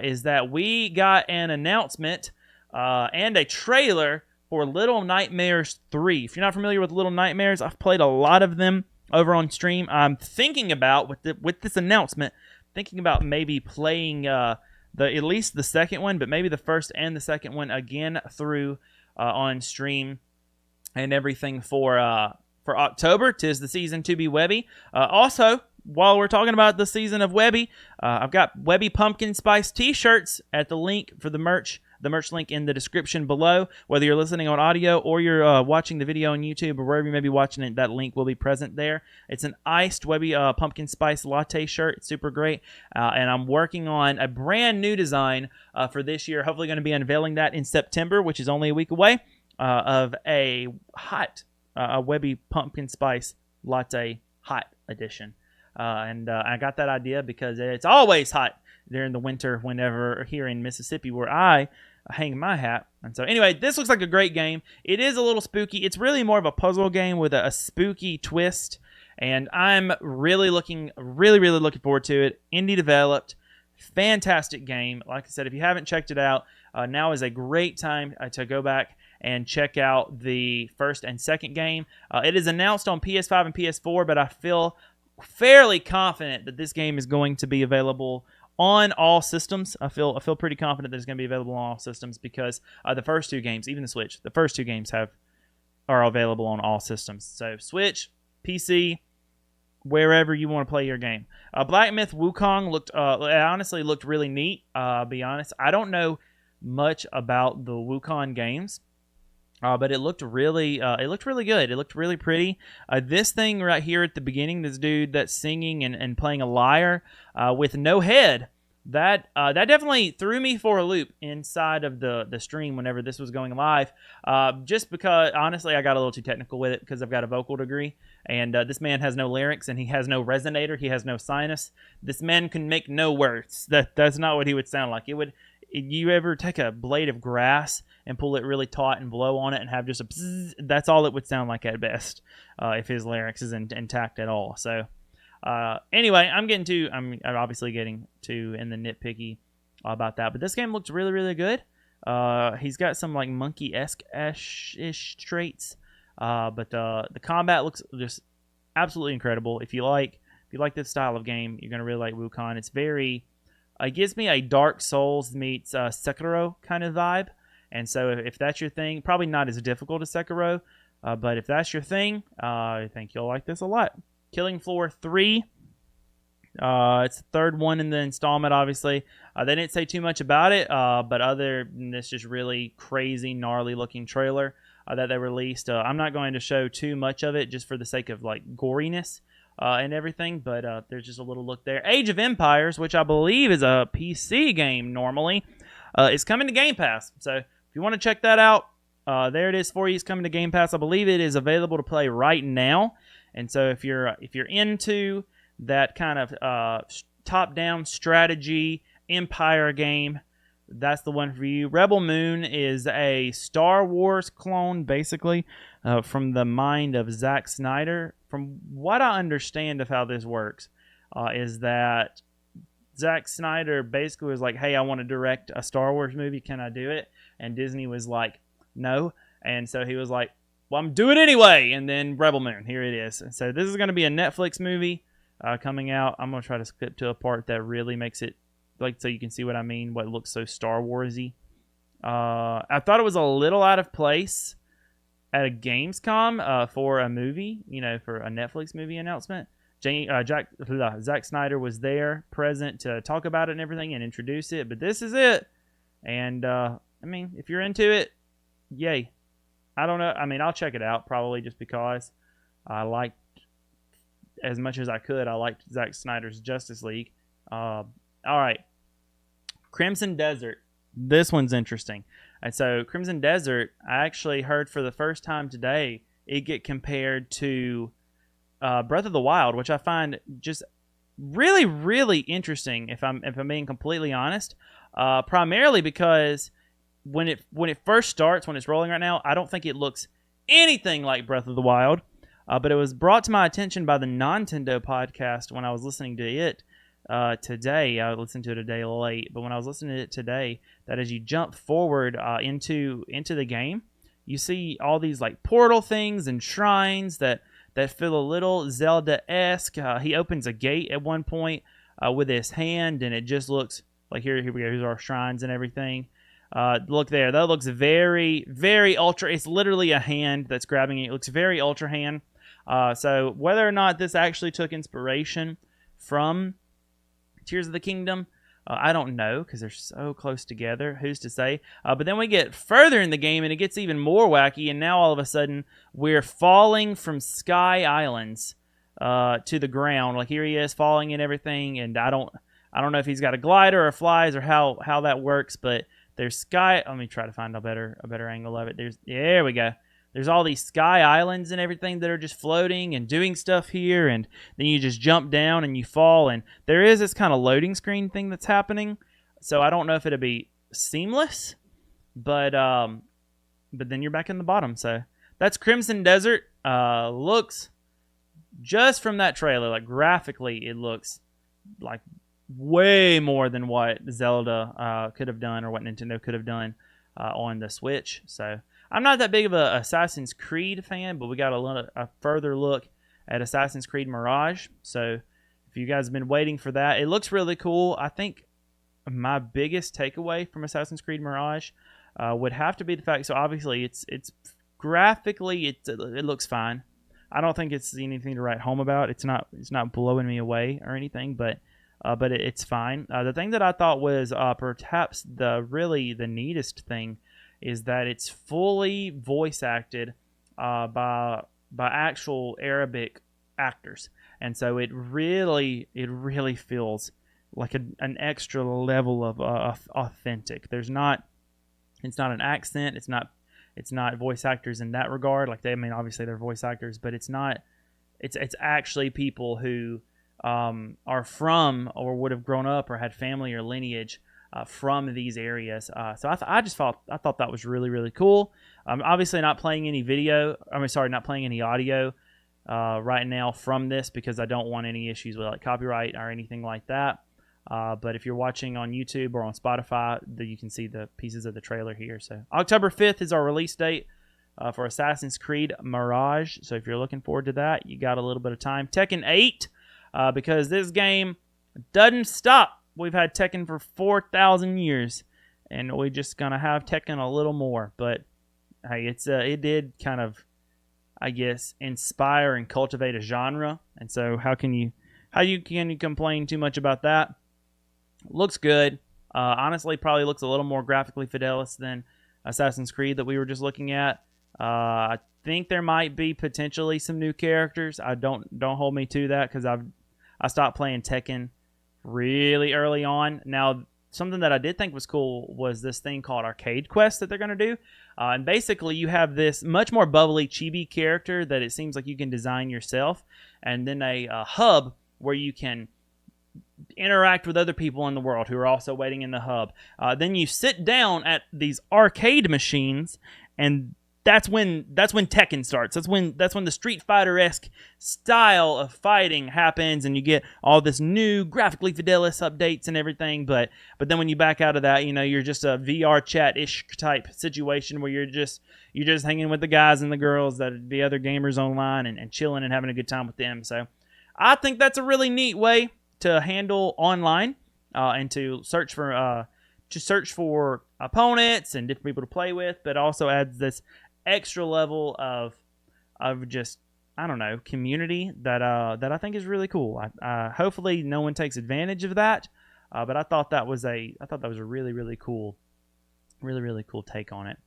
is that we got an announcement and a trailer for Little Nightmares 3. If you're not familiar with Little Nightmares, I've played a lot of them over on stream. I'm thinking about, with this announcement, thinking about maybe playing at least the second one, but maybe the first and the second one again through on stream and everything for October. 'Tis the season to be Webby. Also, while we're talking about the season of Webby, I've got Webby Pumpkin Spice t-shirts at the link for the merch link in the description below. Whether you're listening on audio or you're watching the video on YouTube or wherever you may be watching it, that link will be present there. It's an iced Webby Pumpkin Spice latte shirt. It's super great. And I'm working on a brand new design for this year. Hopefully going to be unveiling that in September, which is only a week away, of a hot Webby Pumpkin Spice latte hot edition. And I got that idea because it's always hot during the winter whenever here in Mississippi where I hang my hat. And so anyway, this looks like a great game. It is a little spooky. It's really more of a puzzle game with a spooky twist. And I'm really looking forward to it. Indie developed. Fantastic game. Like I said, if you haven't checked it out, now is a great time to go back and check out the first and second game. It is announced on PS5 and PS4, but I feel fairly confident that this game is going to be available on all systems. I feel pretty confident that it's going to be available on all systems because the first two games, even the Switch, the first two games are available on all systems. So Switch, PC, wherever you want to play your game. Black Myth Wukong honestly looked really neat. Be honest, I don't know much about the Wukong games. But it looked really good. It looked really pretty. This thing right here at the beginning, this dude that's singing and playing a lyre with no head, that definitely threw me for a loop inside of the stream whenever this was going live. Just because, honestly, I got a little too technical with it because I've got a vocal degree. And this man has no larynx and he has no resonator. He has no sinus. This man can make no words. That's not what he would sound like. You ever take a blade of grass and pull it really taut and blow on it and have just a bzzz, that's all it would sound like at best if his larynx is intact at all. So anyway, I'm obviously getting to in the nitpicky about that. But this game looks really, really good. He's got some like monkey-esque-ish traits. But the combat looks just absolutely incredible. If you like this style of game, you're going to really like Wukong. It's it gives me a Dark Souls meets Sekiro kind of vibe. And so if that's your thing, probably not as difficult as Sekiro, but if that's your thing, I think you'll like this a lot. Killing Floor 3. It's the third one in the installment, obviously. They didn't say too much about it, but other than this just really crazy, gnarly looking trailer that they released. I'm not going to show too much of it just for the sake of like goriness and everything, but there's just a little look there. Age of Empires, which I believe is a PC game normally, is coming to Game Pass. So if you want to check that out, there it is for you. It's coming to Game Pass. I believe it is available to play right now. And so if you're into that kind of top-down strategy empire game, that's the one for you. Rebel Moon is a Star Wars clone, basically, from the mind of Zack Snyder. From what I understand of how this works, is that Zack Snyder basically was like, hey, I want to direct a Star Wars movie. Can I do it? And Disney was like, no. And so he was like, well, I'm doing it anyway. And then Rebel Moon, here it is. And so this is going to be a Netflix movie coming out. I'm going to try to skip to a part that really makes it, like, so you can see what I mean, what looks so Star Wars-y. I thought it was a little out of place at a Gamescom for a movie, for a Netflix movie announcement. Zack Snyder was there, present to talk about it and everything and introduce it, but this is it. And, if you're into it, yay. I don't know. I'll check it out probably just because I liked, as much as I could, I liked Zack Snyder's Justice League. All right. Crimson Desert. this one's interesting. And so Crimson Desert, I actually heard for the first time today it get compared to Breath of the Wild, which I find just really, really interesting. If I'm being completely honest, primarily because when it first starts, when it's rolling right now, I don't think it looks anything like Breath of the Wild. But it was brought to my attention by the Nintendo podcast when I was listening to it today. I listened to it a day late, but when I was listening to it today, that as you jump forward into the game, you see all these like portal things and shrines that feel a little Zelda-esque. He opens a gate at one point with his hand, and it just looks like here we go. Here's our shrines and everything. Look there. That looks very, very ultra. It's literally a hand that's grabbing it. It looks very ultra hand. So whether or not this actually took inspiration from Tears of the Kingdom, I don't know, because they're so close together. Who's to say? But then we get further in the game, and it gets even more wacky, and now all of a sudden, we're falling from sky islands to the ground. Like, here he is falling and everything, and I don't know if he's got a glider or flies or how that works, but there's sky... Let me try to find a better angle of it. There we go. There's all these sky islands and everything that are just floating and doing stuff here, and then you just jump down and you fall, and there is this kind of loading screen thing that's happening. So I don't know if it'll be seamless, but then you're back in the bottom. So that's Crimson Desert. Looks, just from that trailer, like graphically, it looks like way more than what Zelda could have done or what Nintendo could have done on the Switch. So I'm not that big of a Assassin's Creed fan, but we got a further look at Assassin's Creed Mirage. So if you guys have been waiting for that, it looks really cool. I think my biggest takeaway from Assassin's Creed Mirage would have to be the fact. So obviously, it's graphically it looks fine. I don't think it's anything to write home about. It's not blowing me away or anything, but it's fine. The thing that I thought was perhaps the neatest thing is that it's fully voice acted by actual Arabic actors, and so it really feels like an extra level of authentic. It's not an accent. It's not voice actors in that regard. Like obviously they're voice actors, but it's not. It's actually people who are from or would have grown up or had family or lineage from these areas. So I thought that was really, really cool. I'm obviously not playing any not playing any audio right now from this because I don't want any issues with like copyright or anything like that. But if you're watching on YouTube or on Spotify, you can see the pieces of the trailer here. So October 5th is our release date for Assassin's Creed Mirage. So if you're looking forward to that, you got a little bit of time. Tekken 8, because this game doesn't stop. We've had Tekken for 4,000 years, and we're just going to have Tekken a little more. But, hey, it did kind of, I guess, inspire and cultivate a genre. And so how can you complain too much about that? Looks good. Honestly, probably looks a little more graphically fidelis than Assassin's Creed that we were just looking at. I think there might be potentially some new characters. Don't hold me to that because I stopped playing Tekken really early on. Now, something that I did think was cool was this thing called Arcade Quest that they're going to do. And basically, you have this much more bubbly chibi character that it seems like you can design yourself. And then a hub where you can interact with other people in the world who are also waiting in the hub. Then you sit down at these arcade machines, and that's when Tekken starts. That's when the Street Fighter-esque style of fighting happens, and you get all this new graphically fidelis updates and everything. But then when you back out of that, you're just a VR chat-ish type situation where you're just hanging with the guys and the girls that'd be other gamers online and chilling and having a good time with them. So I think that's a really neat way to handle online and to search for opponents and different people to play with, but also adds this extra level of just, I don't know, community that I think is really cool. Hopefully no one takes advantage of that, but I thought that was a really, really cool take on it.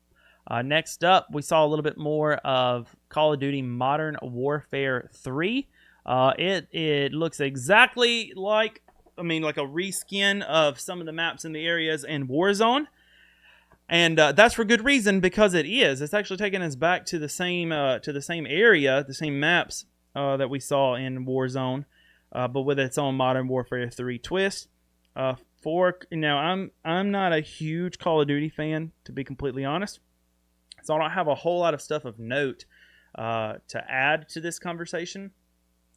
Next up, we saw a little bit more of Call of Duty Modern Warfare 3. It looks exactly like a reskin of some of the maps in the areas in Warzone. And that's for good reason, because it is. It's actually taking us back to the same area, the same maps that we saw in Warzone, but with its own Modern Warfare 3 twist. I'm not a huge Call of Duty fan, to be completely honest, so I don't have a whole lot of stuff of note to add to this conversation.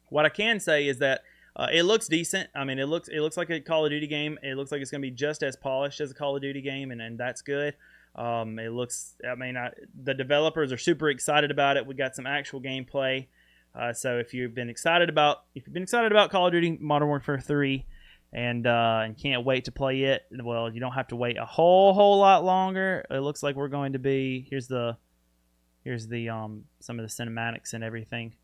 What I can say is that it looks decent. I mean, it looks like a Call of Duty game. It looks like it's going to be just as polished as a Call of Duty game, and that's good. The developers are super excited about it. We got some actual gameplay. So if you've been excited about Call of Duty Modern Warfare 3 and can't wait to play it, well, you don't have to wait a whole lot longer. It looks like we're going to be here's the some of the cinematics and everything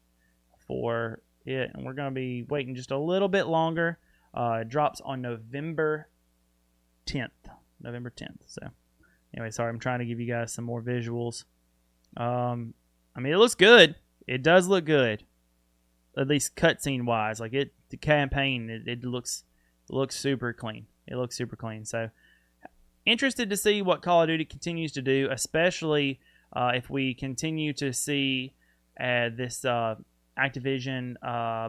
for it, and we're going to be waiting just a little bit longer. It drops on November 10th. So anyway, sorry, I'm trying to give you guys some more visuals. It looks good. It does look good, at least cutscene wise. Like the campaign, it looks super clean. It looks super clean. So interested to see what Call of Duty continues to do, especially if we continue to see this Activision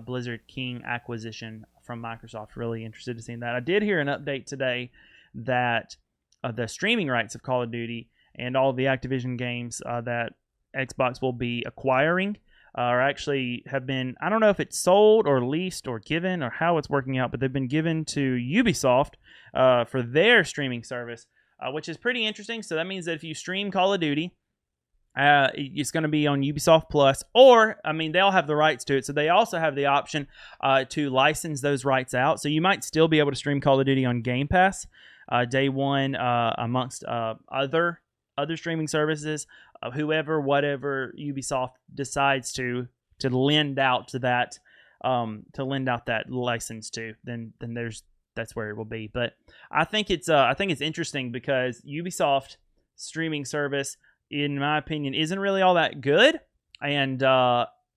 Blizzard King acquisition from Microsoft. Really interested to see that. I did hear an update today that the streaming rights of Call of Duty and all the Activision games that Xbox will be acquiring or actually have been, I don't know if it's sold or leased or given or how it's working out, but they've been given to Ubisoft for their streaming service, which is pretty interesting. So that means that if you stream Call of Duty, it's going to be on Ubisoft Plus, or, they'll have the rights to it. So they also have the option to license those rights out. So you might still be able to stream Call of Duty on Game Pass day one amongst other streaming services, whatever Ubisoft decides to lend out to that, license to, then that's where it will be. But I think it's interesting because Ubisoft streaming service, in my opinion, isn't really all that good, and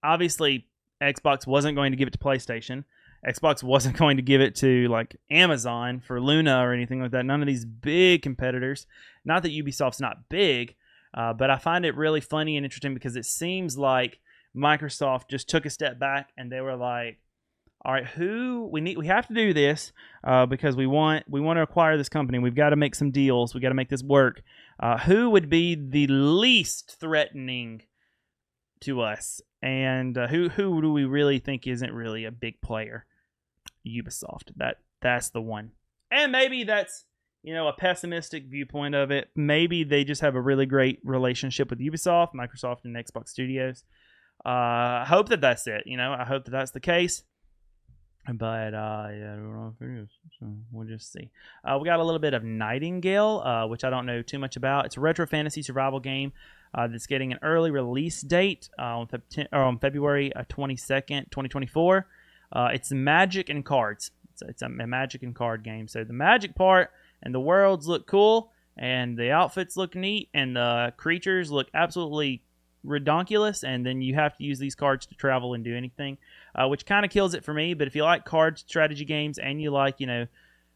obviously Xbox wasn't going to give it to PlayStation. Xbox wasn't going to give it to like Amazon for Luna or anything like that. None of these big competitors. Not that Ubisoft's not big, but I find it really funny and interesting because it seems like Microsoft just took a step back and they were like, all right, we have to do this because we want to acquire this company. We've got to make some deals. We got to make this work. Who would be the least threatening to us? And who do we really think isn't really a big player? Ubisoft. That's the one. And maybe that's, a pessimistic viewpoint of it. Maybe they just have a really great relationship with Ubisoft, Microsoft, and Xbox Studios. I hope that's it. I hope that's the case. But I don't know if it is. So we'll just see. We got a little bit of Nightingale, which I don't know too much about. It's a retro fantasy survival game that's getting an early release date on February 22nd, 2024. It's magic and cards. It's a magic and card game. So the magic part and the worlds look cool, and the outfits look neat, and the creatures look absolutely redonkulous, and then you have to use these cards to travel and do anything, which kind of kills it for me. But if you like card strategy games and you like,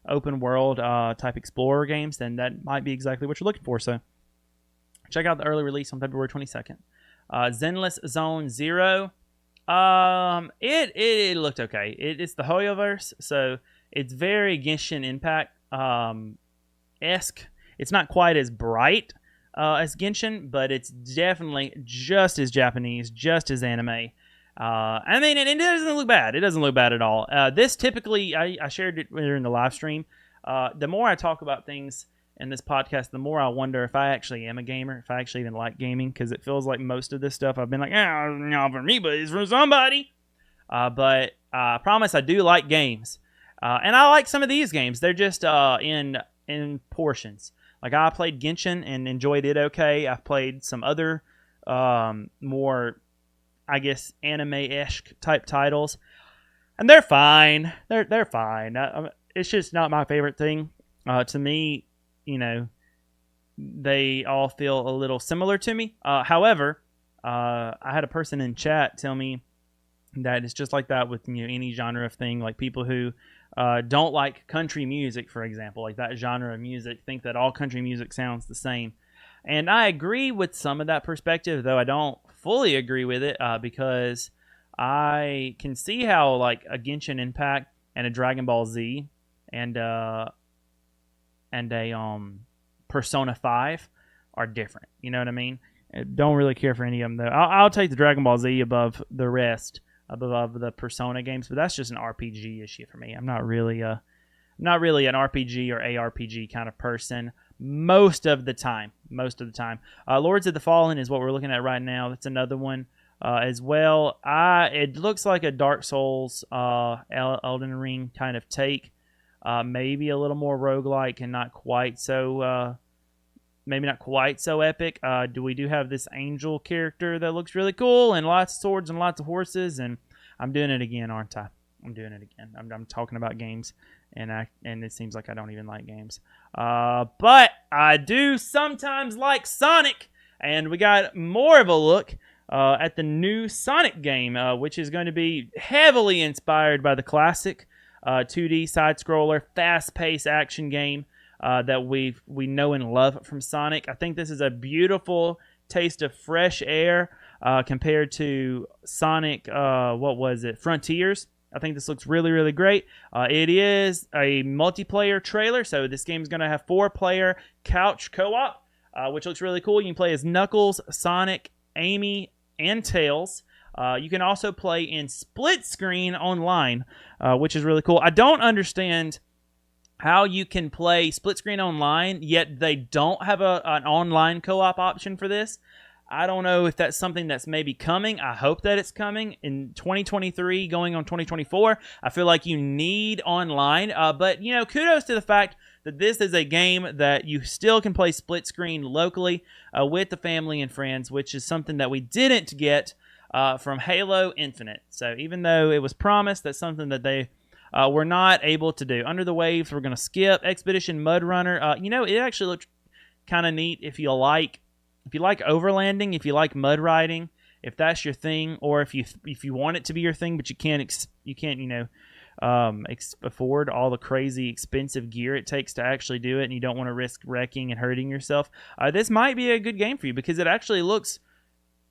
open world type explorer games, then that might be exactly what you're looking for. So check out the early release on February 22nd. Zenless Zone Zero. It looked okay. It's the Hoyoverse, so it's very Genshin Impact esque. It's not quite as bright as Genshin, but it's definitely just as Japanese, just as anime. It doesn't look bad. It doesn't look bad at all. This typically, I shared it in the live stream. The more I talk about things in this podcast, the more I wonder if I actually am a gamer, if I actually even like gaming, because it feels like most of this stuff I've been like, not for me, but it's for somebody. But I promise I do like games. And I like some of these games. They're just in portions. Like, I played Genshin and enjoyed it okay. I've played some other more, I guess, anime-esque type titles, and they're fine. They're fine. It's just not my favorite thing. To me, they all feel a little similar to me. However, I had a person in chat tell me that it's just like that with any genre of thing. Like, people who don't like country music, for example, like that genre of music, think that all country music sounds the same. And I agree with some of that perspective, though I don't fully agree with it because I can see how like a Genshin Impact and a Dragon Ball Z and a Persona 5 are different. You know what I mean? I don't really care for any of them though. I'll take the Dragon Ball Z above the rest, above the Persona games, but that's just an RPG issue for me. I'm not really an RPG or ARPG kind of person most of the time. Lords of the Fallen is what we're looking at right now. That's another one as well. It looks like a Dark Souls, Elden Ring kind of take. Maybe a little more roguelike and not quite so epic. We do have this angel character that looks really cool and lots of swords and lots of horses, and I'm doing it again, aren't I? I'm doing it again. I'm talking about games, and it seems like I don't even like games. But I do sometimes like Sonic, and we got more of a look at the new Sonic game, which is going to be heavily inspired by the classic 2D side-scroller, fast-paced action game that we know and love from Sonic. I think this is a beautiful taste of fresh air compared to Sonic, Frontiers. I think this looks really, really great. It is a multiplayer trailer, so this game is going to have 4-player couch co-op, which looks really cool. You can play as Knuckles, Sonic, Amy, and Tails. You can also play in split screen online, which is really cool. I don't understand how you can play split screen online, yet they don't have an online co-op option for this. I don't know if that's something that's maybe coming. I hope that it's coming in 2023, going on 2024. I feel like you need online, but kudos to the fact that this is a game that you still can play split screen locally with the family and friends, which is something that we didn't get from Halo Infinite. So even though it was promised, that's something that they were not able to do. Under the Waves, we're going to skip. Expedition Mud Runner. It actually looked kind of neat if you like overlanding, if you like mud riding, if that's your thing, or if you want it to be your thing, but you can't afford all the crazy expensive gear it takes to actually do it, and you don't want to risk wrecking and hurting yourself. This might be a good game for you because it actually looks.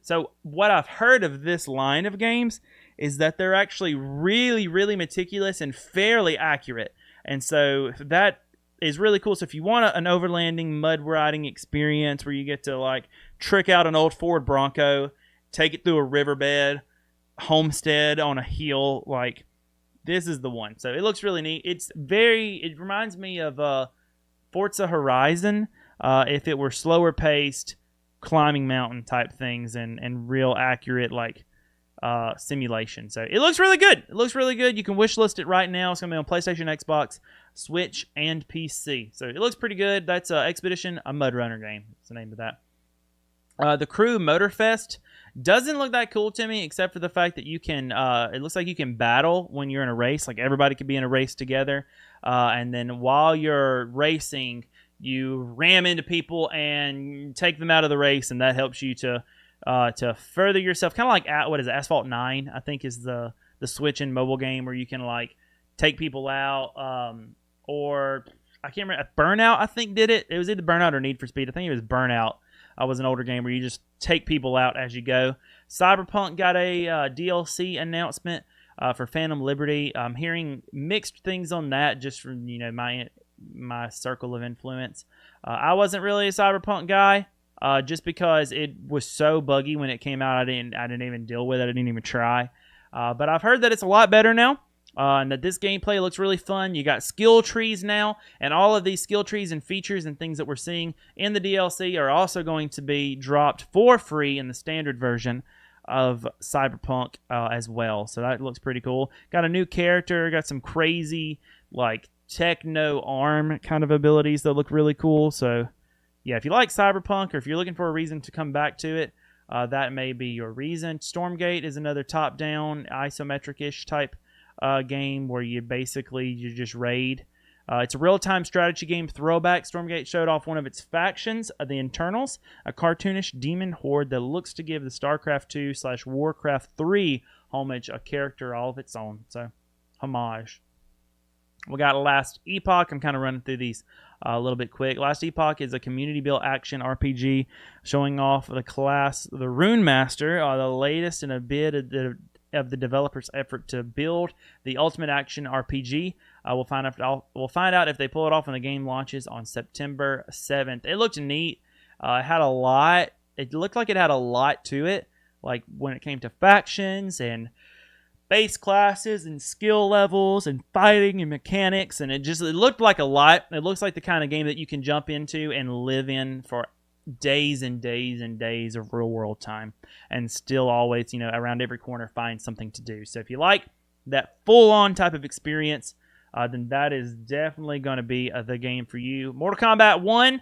So what I've heard of this line of games is that they're actually really, really meticulous and fairly accurate, and so that is really cool. So if you want an overlanding mud riding experience where you get to like trick out an old Ford Bronco, take it through a riverbed, homestead on a hill, like this is the one. So it looks really neat. It reminds me of Forza Horizon if it were slower paced climbing mountain type things and real accurate like simulation. So it looks really good. You can wishlist it right now. It's going to be on PlayStation, Xbox, Switch, and PC. So it looks pretty good. That's Expedition, a Mud Runner game. That's the name of that. The Crew Motorfest doesn't look that cool to me, except for the fact that you can. It looks like you can battle when you're in a race. Like everybody could be in a race together, and then while you're racing, you ram into people and take them out of the race, and that helps you to further yourself. Kind of like Asphalt 9, I think is the Switch and mobile game where you can like take people out. Or I can't remember. Burnout, I think, did it. It was either Burnout or Need for Speed. I think it was Burnout. Was an older game where you just take people out as you go. Cyberpunk got a DLC announcement for Phantom Liberty. I'm hearing mixed things on that just from my circle of influence. I wasn't really a Cyberpunk guy just because it was so buggy when it came out. I didn't even deal with it. I didn't even try. But I've heard that it's a lot better now. And that this gameplay looks really fun. You got skill trees now, and all of these skill trees and features and things that we're seeing in the DLC are also going to be dropped for free in the standard version of Cyberpunk as well. So that looks pretty cool. Got a new character, got some crazy like techno arm kind of abilities that look really cool. So yeah, if you like Cyberpunk or if you're looking for a reason to come back to it, that may be your reason. Stormgate is another top-down isometric-ish type game where you just raid. It's a real-time strategy game throwback. Stormgate showed off one of its factions, the Internals, a cartoonish demon horde that looks to give the StarCraft 2/Warcraft 3 homage a character all of its own. So, homage. We got Last Epoch. I'm kind of running through these a little bit quick. Last Epoch is a community-built action RPG showing off the class, the Rune Master, the latest in a bit of the developer's effort to build the ultimate action RPG. We'll find out if they pull it off when the game launches on September 7th. It looked neat. It had a lot. It looked like it had a lot to it, like when it came to factions and base classes and skill levels and fighting and mechanics, and it looked like a lot. It looks like the kind of game that you can jump into and live in for days and days and days of real world time, and still always, around every corner find something to do. So if you like that full on type of experience, then that is definitely going to be the game for you. Mortal Kombat 1.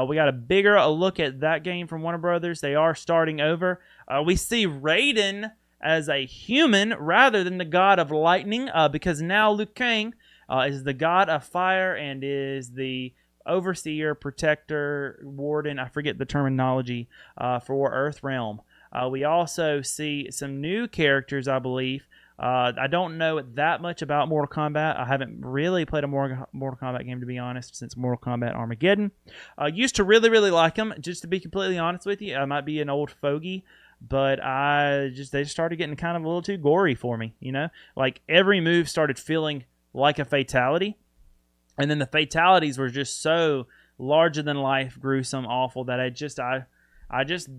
We got a bigger look at that game from Warner Brothers. They are starting over. We see Raiden as a human rather than the god of lightning, because now Liu Kang is the god of fire and is the overseer, protector, warden, I forget the terminology, for Earthrealm. We also see some new characters, I believe. I don't know that much about Mortal Kombat. I haven't really played a Mortal Kombat game, to be honest, since Mortal Kombat Armageddon. Used to really, really like them, just to be completely honest with you. I might be an old fogey, but they just started getting kind of a little too gory for me, Like every move started feeling like a fatality, and then the fatalities were just so larger than life, gruesome, awful that I just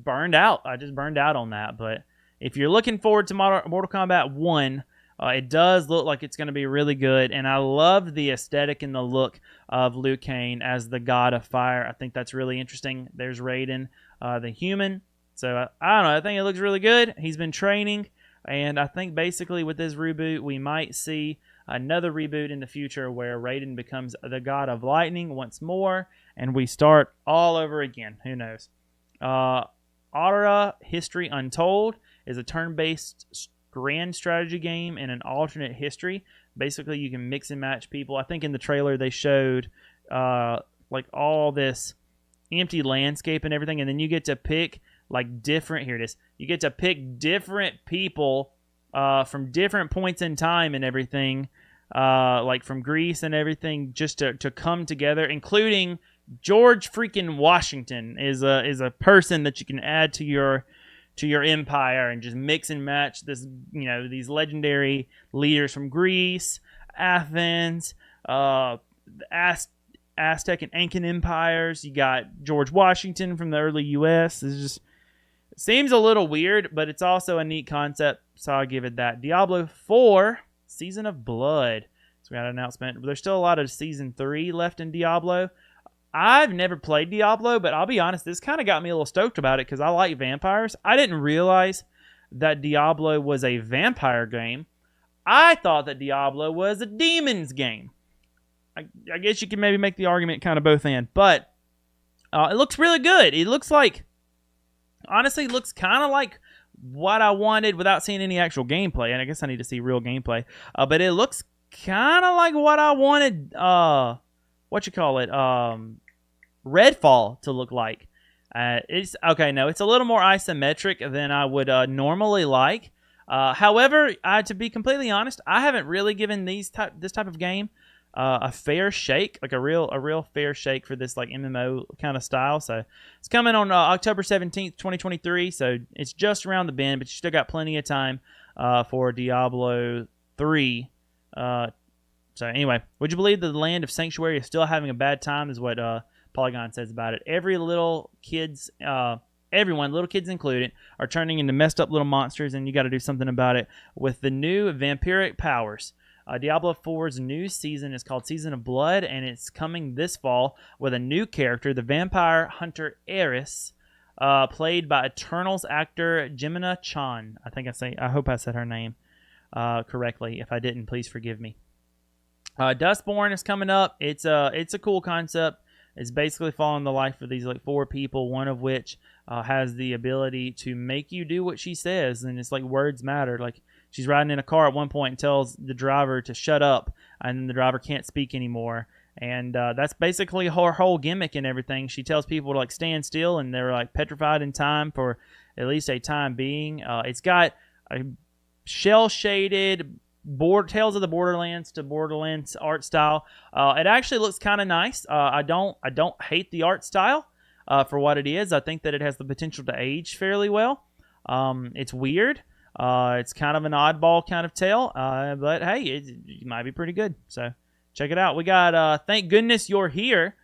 burned out. I just burned out on that. But if you're looking forward to Mortal Kombat 1, it does look like it's going to be really good, and I love the aesthetic and the look of Liu Kang as the god of fire. I think that's really interesting. There's Raiden, the human. So, I don't know. I think it looks really good. He's been training, and I think basically with this reboot, we might see another reboot in the future where Raiden becomes the god of lightning once more, and we start all over again. Who knows? Aura History Untold is a turn-based grand strategy game in an alternate history. Basically, you can mix and match people. I think in the trailer they showed like all this empty landscape and everything, and then you get to pick here it is. You get to pick different people from different points in time and everything, like from Greece and everything, just to come together, including George freaking Washington is a person that you can add to your empire and just mix and match this, these legendary leaders from Greece, Athens, the Aztec and Incan empires. You got George Washington from the early U.S. It's just seems a little weird, but it's also a neat concept, so I'll give it that. Diablo 4, Season of Blood. So we got an announcement. There's still a lot of Season 3 left in Diablo. I've never played Diablo, but I'll be honest, this kind of got me a little stoked about it because I like vampires. I didn't realize that Diablo was a vampire game. I thought that Diablo was a demons game. I guess you can maybe make the argument kind of both ends, but it looks really good. It looks like, honestly, looks kind of like what I wanted without seeing any actual gameplay, and I guess I need to see real gameplay. But it looks kind of like what I wanted, Redfall to look like. It's a little more isometric than I would normally like. However, to be completely honest, I haven't really given this type of game a fair shake, like a real fair shake for this like MMO kind of style. So it's coming on October 17th, 2023. So it's just around the bend, but you still got plenty of time for Diablo 3. So anyway, would you believe that the land of Sanctuary is still having a bad time? Is what Polygon says about it. Everyone, little kids included, are turning into messed up little monsters, and you got to do something about it with the new vampiric powers. Diablo 4's new season is called Season of Blood, and it's coming this fall with a new character, the vampire hunter Eris, played by Eternals actor Jemina Chan. I hope I said her name correctly. If I didn't, please forgive me. Dustborn is coming up. It's a cool concept. It's basically following the life of these like 4 people, one of which has the ability to make you do what she says, and it's like words matter. Like she's riding in a car at one point and tells the driver to shut up, and then the driver can't speak anymore. And that's basically her whole gimmick and everything. She tells people to like stand still, and they're like petrified in time for at least a time being. It's got a shell-shaded Tales of the Borderlands to Borderlands art style. It actually looks kind of nice. I don't hate the art style for what it is. I think that it has the potential to age fairly well. It's weird. It's kind of an oddball kind of tale, but hey, it might be pretty good. So check it out. We got Thank Goodness You're Here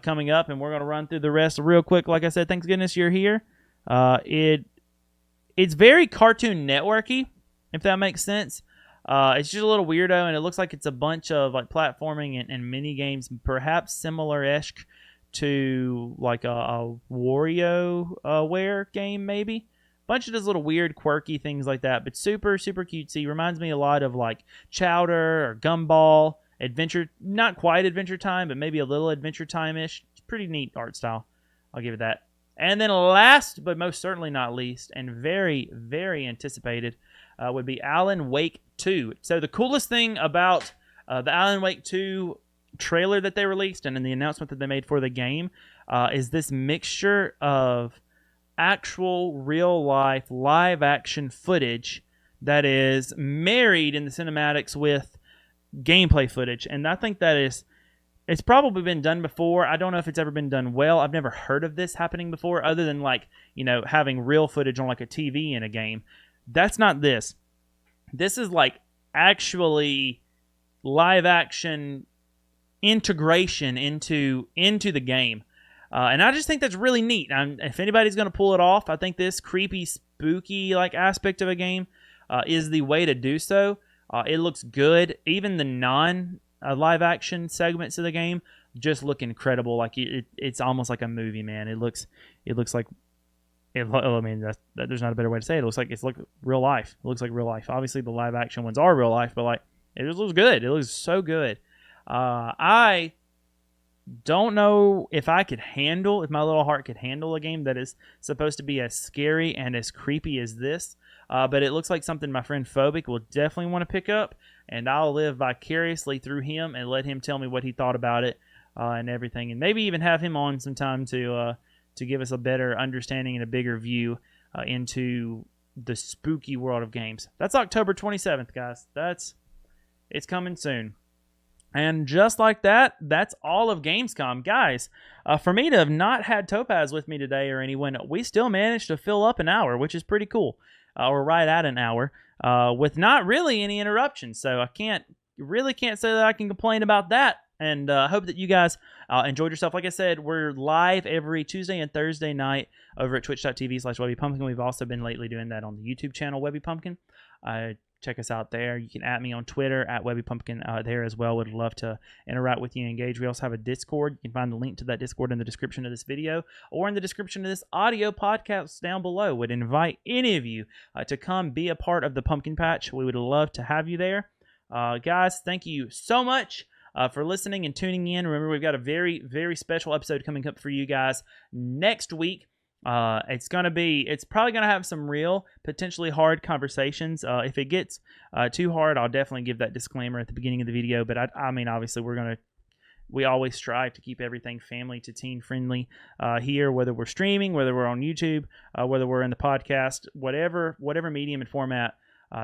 coming up, and we're going to run through the rest real quick. Like I said, thank goodness you're here. It's very Cartoon Network-y, if that makes sense. It's just a little weirdo, and it looks like it's a bunch of like platforming and mini games, perhaps similar-ish to like a WarioWare game, maybe. Bunch of those little weird, quirky things like that, but super, super cutesy. Reminds me a lot of like Chowder or Gumball, Adventure, not quite Adventure Time, but maybe a little Adventure Time-ish. It's pretty neat art style. I'll give it that. And then last, but most certainly not least, and very, very anticipated, would be Alan Wake 2. So the coolest thing about the Alan Wake 2 trailer that they released and in the announcement that they made for the game is this mixture of actual real-life live-action footage that is married in the cinematics with gameplay footage. And I think that it's probably been done before. I don't know if it's ever been done well. I've never heard of this happening before other than like, having real footage on like a TV in a game. That's not this. This is like actually live action integration into the game. And I just think that's really neat. If anybody's going to pull it off, I think this creepy, spooky like aspect of a game is the way to do so. It looks good. Even the non-live action segments of the game just look incredible. Like it's almost like a movie, man. It looks like. I mean, there's not a better way to say it. It's like real life. It looks like real life. Obviously, the live action ones are real life, but like it just looks good. It looks so good. I don't know if my little heart could handle a game that is supposed to be as scary and as creepy as this. But it looks like something my friend Phobic will definitely want to pick up, and I'll live vicariously through him and let him tell me what he thought about it and everything, and maybe even have him on sometime to give us a better understanding and a bigger view into the spooky world of games. That's October 27th, guys. It's coming soon. And just like that, that's all of Gamescom. Guys, for me to have not had Topaz with me today or anyone, we still managed to fill up an hour, which is pretty cool. Or right at an hour, with not really any interruptions. So I can't say that I can complain about that. And I hope that you guys enjoyed yourself. Like I said, we're live every Tuesday and Thursday night over at twitch.tv/WebbyPumpkin. We've also been lately doing that on the YouTube channel, Webby Pumpkin. Check us out there. You can @me on Twitter, @WebbyPumpkin there as well. Would love to interact with you and engage. We also have a Discord. You can find the link to that Discord in the description of this video or in the description of this audio podcast down below. Would invite any of you to come be a part of the Pumpkin Patch. We would love to have you there. Guys, thank you so much for listening and tuning in. Remember, we've got a very, very special episode coming up for you guys next week. It's probably going to have some real, potentially hard conversations. If it gets too hard, I'll definitely give that disclaimer at the beginning of the video. But I mean, obviously, we always strive to keep everything family to teen friendly here, whether we're streaming, whether we're on YouTube, whether we're in the podcast, whatever medium and format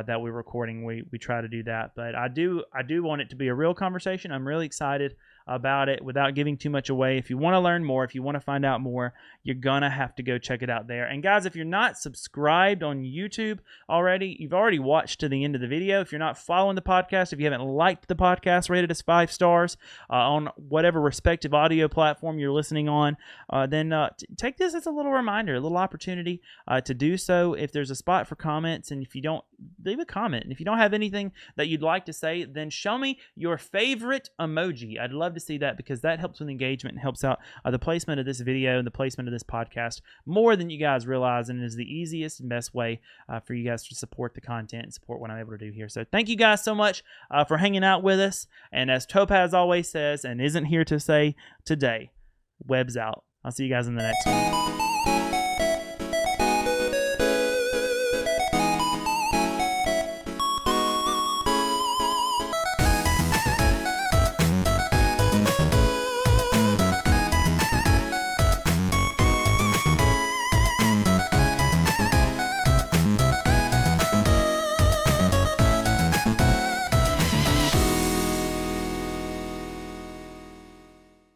that we're recording, we try to do that. But I do want it to be a real conversation. I'm really excited about it without giving too much away. If you want to learn more, if you want to find out more, you're gonna have to go check it out there. And guys, if you're not subscribed on YouTube already, you've already watched to the end of the video. If you're not following the podcast, if you haven't liked the podcast, rated us 5 stars on whatever respective audio platform you're listening on, then take this as a little reminder, a little opportunity to do so. If there's a spot for comments, and if you don't, leave a comment. And if you don't have anything that you'd like to say, then show me your favorite emoji. I'd love to see that, because that helps with engagement and helps out the placement of this video and the placement of this podcast more than you guys realize, and is the easiest and best way for you guys to support the content and support what I'm able to do here. So thank you guys so much for hanging out with us. And as Topaz always says, and isn't here to say today, Web's out. I'll see you guys in the next one.